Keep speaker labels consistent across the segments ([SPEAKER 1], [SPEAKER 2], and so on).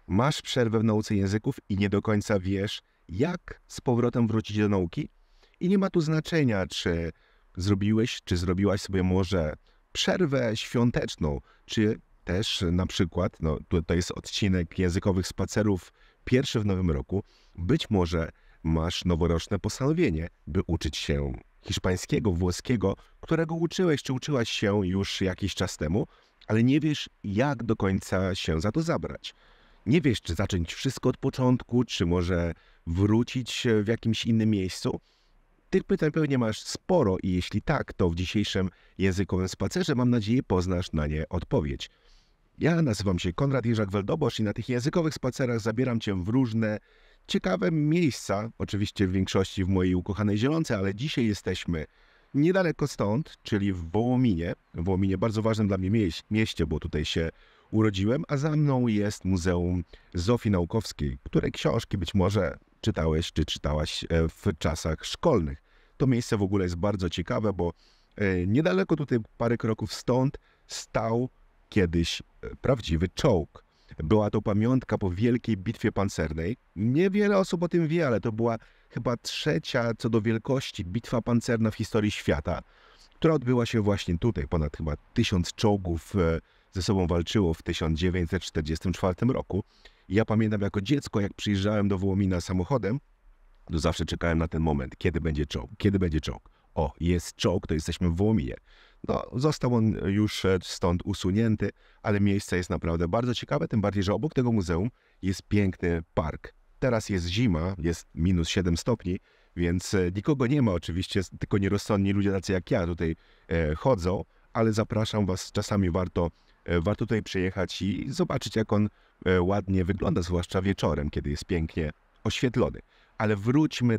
[SPEAKER 1] masz przerwę w nauce języków i nie do końca wiesz, jak z powrotem wrócić do nauki. I nie ma tu znaczenia, czy zrobiłeś, czy zrobiłaś sobie może przerwę świąteczną, czy też na przykład, no to jest odcinek językowych spacerów pierwszy w nowym roku, być może masz noworoczne postanowienie, by uczyć się hiszpańskiego, włoskiego, którego uczyłeś, czy uczyłaś się już jakiś czas temu, ale nie wiesz, jak do końca się za to zabrać. Nie wiesz, czy zacząć wszystko od początku, czy może wrócić w jakimś innym miejscu. Tych pytań pewnie masz sporo i jeśli tak, to w dzisiejszym językowym spacerze mam nadzieję poznasz na nie odpowiedź. Ja nazywam się Konrad Jerzak-Weldobosz i na tych językowych spacerach zabieram Cię w różne ciekawe miejsca, oczywiście w większości w mojej ukochanej Zielonce, ale dzisiaj jesteśmy niedaleko stąd, czyli w Wołominie. Wołominie bardzo ważnym dla mnie mieście, bo tutaj się urodziłem, a za mną jest Muzeum Zofii Naukowskiej, której książki być może czytałeś czy czytałaś w czasach szkolnych. To miejsce w ogóle jest bardzo ciekawe, bo niedaleko tutaj, parę kroków stąd, stał kiedyś prawdziwy czołg. Była to pamiątka po wielkiej bitwie pancernej. Niewiele osób o tym wie, ale to była chyba trzecia co do wielkości bitwa pancerna w historii świata, która odbyła się właśnie tutaj. Ponad chyba 1000 czołgów ze sobą walczyło w 1944 roku. I ja pamiętam jako dziecko, jak przyjeżdżałem do Wołomina samochodem, to zawsze czekałem na ten moment, kiedy będzie czołg, kiedy będzie czołg. O, jest czołg, to jesteśmy w Wołominie. No, został on już stąd usunięty, ale miejsce jest naprawdę bardzo ciekawe, tym bardziej, że obok tego muzeum jest piękny park. Teraz jest zima, jest minus 7 stopni, więc nikogo nie ma oczywiście, tylko nierozsądni ludzie tacy jak ja tutaj chodzą, ale zapraszam Was, czasami warto tutaj przyjechać i zobaczyć, jak on ładnie wygląda, zwłaszcza wieczorem, kiedy jest pięknie oświetlony. Ale wróćmy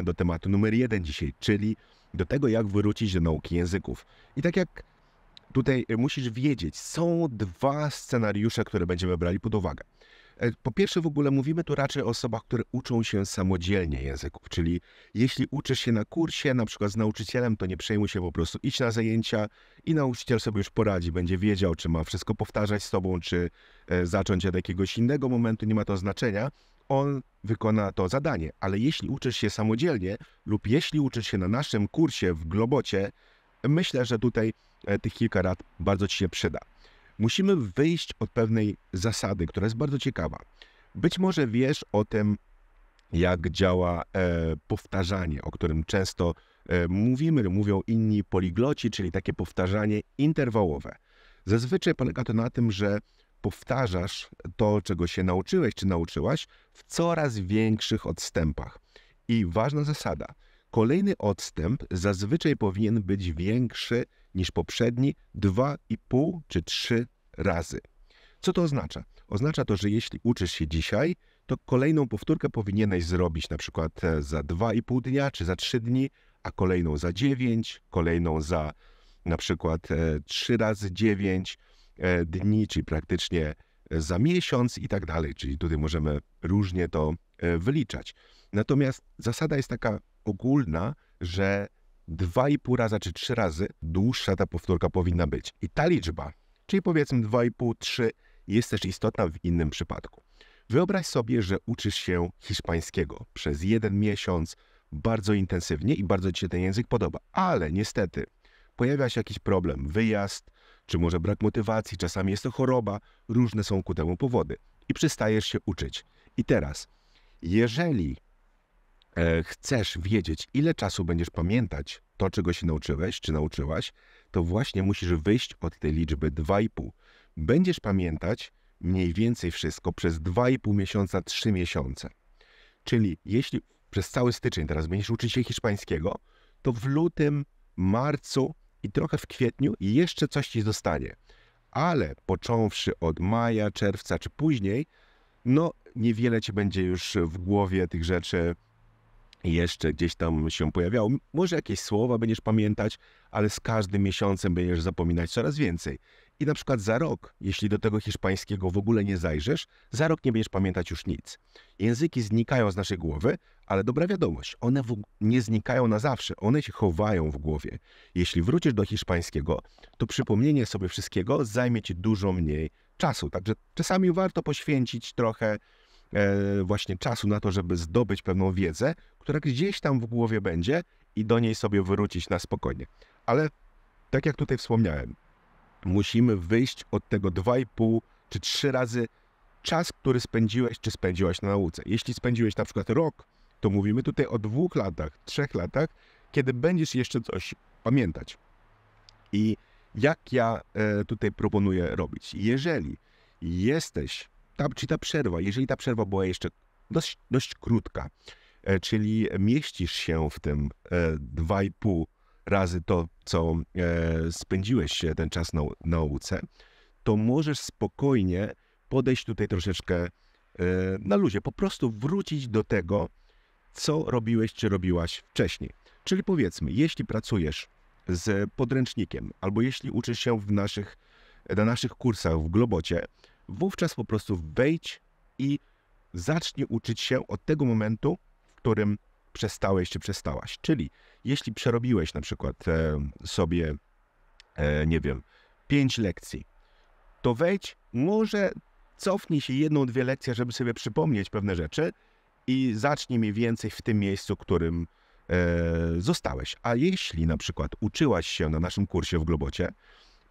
[SPEAKER 1] do tematu numer 1 dzisiaj, czyli do tego, jak wrócić do nauki języków. I tak jak tutaj musisz wiedzieć, są dwa scenariusze, które będziemy brali pod uwagę. Po pierwsze, w ogóle mówimy tu raczej o osobach, które uczą się samodzielnie języków, czyli jeśli uczysz się na kursie, na przykład z nauczycielem, to nie przejmuj się, po prostu idź na zajęcia i nauczyciel sobie już poradzi, będzie wiedział, czy ma wszystko powtarzać z tobą, czy zacząć od jakiegoś innego momentu, nie ma to znaczenia. On wykona to zadanie, ale jeśli uczysz się samodzielnie lub jeśli uczysz się na naszym kursie w Globocie, myślę, że tutaj tych kilka rad bardzo Ci się przyda. Musimy wyjść od pewnej zasady, która jest bardzo ciekawa. Być może wiesz o tym, jak działa powtarzanie, o którym często mówią inni poligloci, czyli takie powtarzanie interwałowe. Zazwyczaj polega to na tym, że powtarzasz to, czego się nauczyłeś czy nauczyłaś w coraz większych odstępach. I ważna zasada. Kolejny odstęp zazwyczaj powinien być większy niż poprzedni 2,5 czy 3 razy. Co to oznacza? Oznacza to, że jeśli uczysz się dzisiaj, to kolejną powtórkę powinieneś zrobić na przykład za 2,5 dnia czy za 3 dni, a kolejną za 9, kolejną za na przykład 3 razy 9 dni, czyli praktycznie za miesiąc i tak dalej. Czyli tutaj możemy różnie to wyliczać. Natomiast zasada jest taka ogólna, że 2,5 raza czy 3 razy dłuższa ta powtórka powinna być. I ta liczba, czyli powiedzmy 2,5, 3, jest też istotna w innym przypadku. Wyobraź sobie, że uczysz się hiszpańskiego przez 1 miesiąc bardzo intensywnie i bardzo Ci się ten język podoba, ale niestety pojawia się jakiś problem, wyjazd, czy może brak motywacji, czasami jest to choroba, różne są ku temu powody i przestajesz się uczyć. I teraz, jeżeli chcesz wiedzieć, ile czasu będziesz pamiętać to, czego się nauczyłeś, czy nauczyłaś, to właśnie musisz wyjść od tej liczby 2,5. Będziesz pamiętać mniej więcej wszystko przez 2,5 miesiąca, 3 miesiące. Czyli jeśli przez cały styczeń teraz będziesz uczyć się hiszpańskiego, to w lutym, marcu i trochę w kwietniu jeszcze coś Ci zostanie. Ale począwszy od maja, czerwca czy później, no niewiele Ci będzie już w głowie tych rzeczy jeszcze gdzieś tam się pojawiało. Może jakieś słowa będziesz pamiętać, ale z każdym miesiącem będziesz zapominać coraz więcej. I na przykład za rok, jeśli do tego hiszpańskiego w ogóle nie zajrzysz, za rok nie będziesz pamiętać już nic. Języki znikają z naszej głowy, ale dobra wiadomość, one nie znikają na zawsze, one się chowają w głowie. Jeśli wrócisz do hiszpańskiego, to przypomnienie sobie wszystkiego zajmie Ci dużo mniej czasu. Także czasami warto poświęcić trochę właśnie czasu na to, żeby zdobyć pewną wiedzę, która gdzieś tam w głowie będzie i do niej sobie wrócić na spokojnie. Ale tak jak tutaj wspomniałem, musimy wyjść od tego 2,5 czy 3 razy czas, który spędziłeś czy spędziłaś na nauce. Jeśli spędziłeś na przykład rok, to mówimy tutaj o 2 latach, 3 latach, kiedy będziesz jeszcze coś pamiętać. I jak ja tutaj proponuję robić? Jeżeli jesteś, ta przerwa, jeżeli ta przerwa była jeszcze dość krótka, czyli mieścisz się w tym 2,5 razy to, co spędziłeś ten czas na nauce, to możesz spokojnie podejść tutaj troszeczkę na luzie, po prostu wrócić do tego, co robiłeś czy robiłaś wcześniej. Czyli powiedzmy, jeśli pracujesz z podręcznikiem, albo jeśli uczysz się na naszych kursach w Globocie, wówczas po prostu wejdź i zacznij uczyć się od tego momentu, w którym przestałeś czy przestałaś. Czyli jeśli przerobiłeś na przykład sobie, nie wiem, 5 lekcji, to wejdź, może cofnij się 1-2 lekcje, żeby sobie przypomnieć pewne rzeczy i zacznij mniej więcej w tym miejscu, którym zostałeś. A jeśli na przykład uczyłaś się na naszym kursie w Globocie,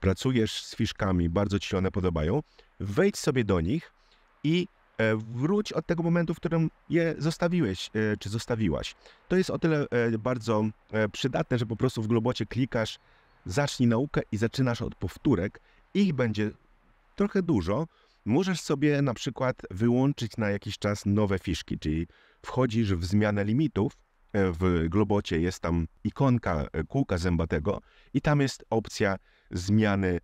[SPEAKER 1] pracujesz z fiszkami, bardzo ci się one podobają, wejdź sobie do nich i wróć od tego momentu, w którym je zostawiłeś, czy zostawiłaś. To jest o tyle bardzo przydatne, że po prostu w Globocie klikasz, zacznij naukę i zaczynasz od powtórek. Ich będzie trochę dużo. Możesz sobie na przykład wyłączyć na jakiś czas nowe fiszki, czyli wchodzisz w zmianę limitów. W Globocie jest tam ikonka kółka zębatego i tam jest opcja zmiany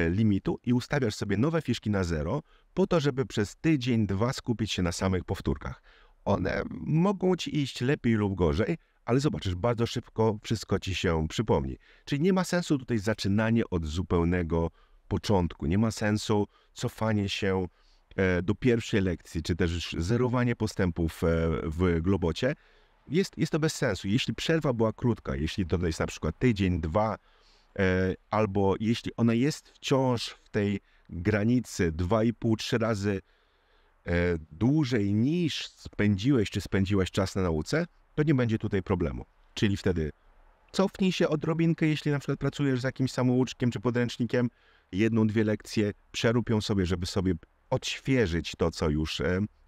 [SPEAKER 1] limitu i ustawiasz sobie nowe fiszki na 0 po to, żeby przez tydzień, 2 skupić się na samych powtórkach. One mogą ci iść lepiej lub gorzej, ale zobaczysz, bardzo szybko wszystko ci się przypomni. Czyli nie ma sensu tutaj zaczynanie od zupełnego początku. Nie ma sensu cofanie się do pierwszej lekcji, czy też zerowanie postępów w Globocie. Jest to bez sensu. Jeśli przerwa była krótka, jeśli to jest na przykład tydzień, 2, albo jeśli ona jest wciąż w tej granicy 2,5-3 razy dłużej niż spędziłeś czy spędziłaś czas na nauce, to nie będzie tutaj problemu. Czyli wtedy cofnij się odrobinkę, jeśli na przykład pracujesz z jakimś samouczkiem czy podręcznikiem, 1-2 lekcje, przerób ją sobie, żeby sobie odświeżyć to, co już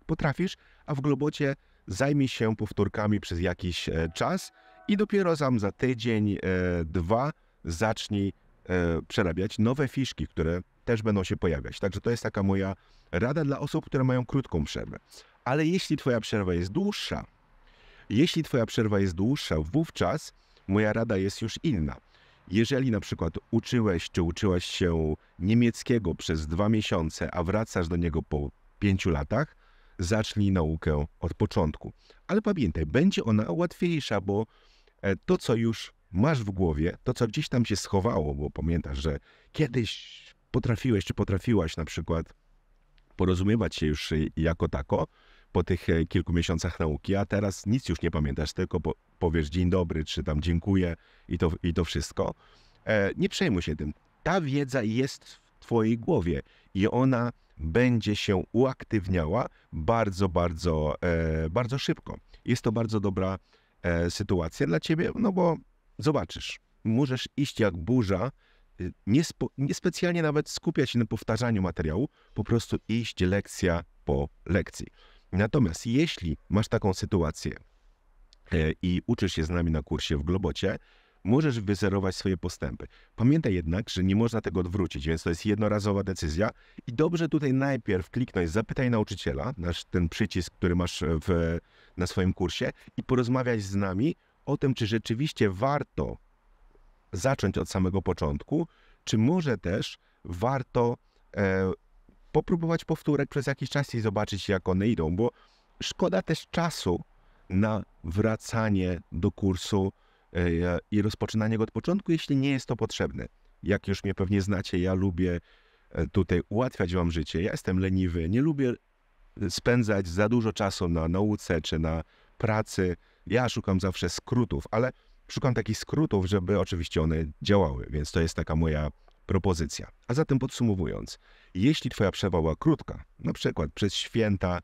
[SPEAKER 1] potrafisz, a w Globocie zajmij się powtórkami przez jakiś czas i dopiero za tydzień, 2 zacznij przerabiać nowe fiszki, które też będą się pojawiać. Także to jest taka moja rada dla osób, które mają krótką przerwę. Ale jeśli twoja przerwa jest dłuższa, wówczas moja rada jest już inna. Jeżeli na przykład uczyłeś czy uczyłaś się niemieckiego przez 2 miesiące, a wracasz do niego po 5 latach, zacznij naukę od początku. Ale pamiętaj, będzie ona łatwiejsza, bo to, co już masz w głowie, to, co gdzieś tam się schowało, bo pamiętasz, że kiedyś potrafiłeś czy potrafiłaś na przykład porozumiewać się już jako tako po tych kilku miesiącach nauki, a teraz nic już nie pamiętasz, tylko powiesz dzień dobry, czy tam dziękuję i to wszystko. Nie przejmuj się tym. Ta wiedza jest w twojej głowie i ona będzie się uaktywniała bardzo, bardzo, bardzo szybko. Jest to bardzo dobra sytuacja dla ciebie, no bo zobaczysz, możesz iść jak burza, niespecjalnie nawet skupiać się na powtarzaniu materiału, po prostu iść lekcja po lekcji. Natomiast jeśli masz taką sytuację i uczysz się z nami na kursie w Globocie, możesz wyzerować swoje postępy. Pamiętaj jednak, że nie można tego odwrócić, więc to jest jednorazowa decyzja i dobrze tutaj najpierw kliknąć zapytaj nauczyciela, ten przycisk, który masz na swoim kursie i porozmawiać z nami o tym, czy rzeczywiście warto zacząć od samego początku, czy może też warto popróbować powtórek przez jakiś czas i zobaczyć, jak one idą, bo szkoda też czasu na wracanie do kursu i rozpoczynanie go od początku, jeśli nie jest to potrzebne. Jak już mnie pewnie znacie, ja lubię tutaj ułatwiać wam życie. Ja jestem leniwy, nie lubię spędzać za dużo czasu na nauce czy na pracy. Ja szukam zawsze skrótów, ale szukam takich skrótów, żeby oczywiście one działały, więc to jest taka moja propozycja. A zatem podsumowując, jeśli twoja przerwa była krótka, na przykład przez święta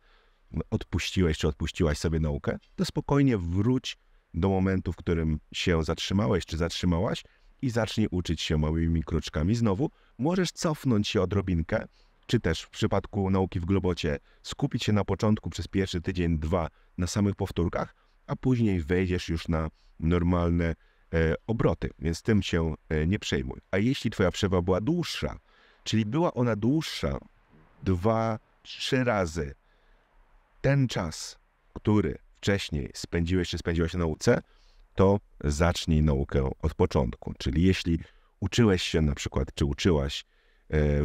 [SPEAKER 1] odpuściłeś czy odpuściłaś sobie naukę, to spokojnie wróć do momentu, w którym się zatrzymałeś czy zatrzymałaś i zacznij uczyć się małymi kroczkami znowu. Możesz cofnąć się odrobinkę, czy też w przypadku nauki w Globocie skupić się na początku przez pierwszy tydzień, 2 na samych powtórkach, a później wejdziesz już na normalne obroty, więc tym się nie przejmuj. A jeśli twoja przerwa była dłuższa, czyli była ona dłuższa 2-3 razy ten czas, który wcześniej spędziłeś czy spędziłaś na nauce, to zacznij naukę od początku. Czyli jeśli uczyłeś się na przykład, czy uczyłaś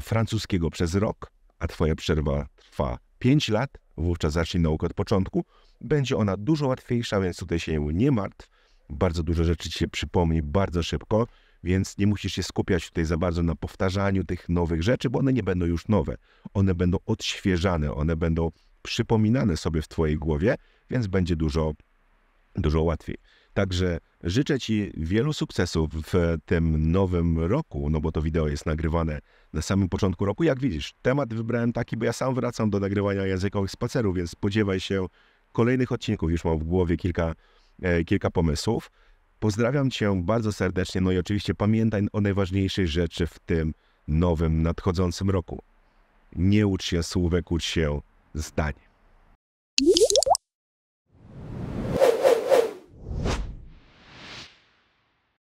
[SPEAKER 1] francuskiego przez rok, a twoja przerwa trwa 5 lat, wówczas zacznij naukę od początku. Będzie ona dużo łatwiejsza, więc tutaj się nie martw. Bardzo dużo rzeczy ci się przypomni bardzo szybko, więc nie musisz się skupiać tutaj za bardzo na powtarzaniu tych nowych rzeczy, bo one nie będą już nowe. One będą odświeżane, one będą przypominane sobie w twojej głowie, więc będzie dużo łatwiej. Także życzę ci wielu sukcesów w tym nowym roku, no bo to wideo jest nagrywane na samym początku roku. Jak widzisz, temat wybrałem taki, bo ja sam wracam do nagrywania językowych spacerów, więc spodziewaj się kolejnych odcinków. Już mam w głowie kilka pomysłów. Pozdrawiam cię bardzo serdecznie, no i oczywiście pamiętaj o najważniejszej rzeczy w tym nowym, nadchodzącym roku. Nie ucz się słówek, ucz się zdań.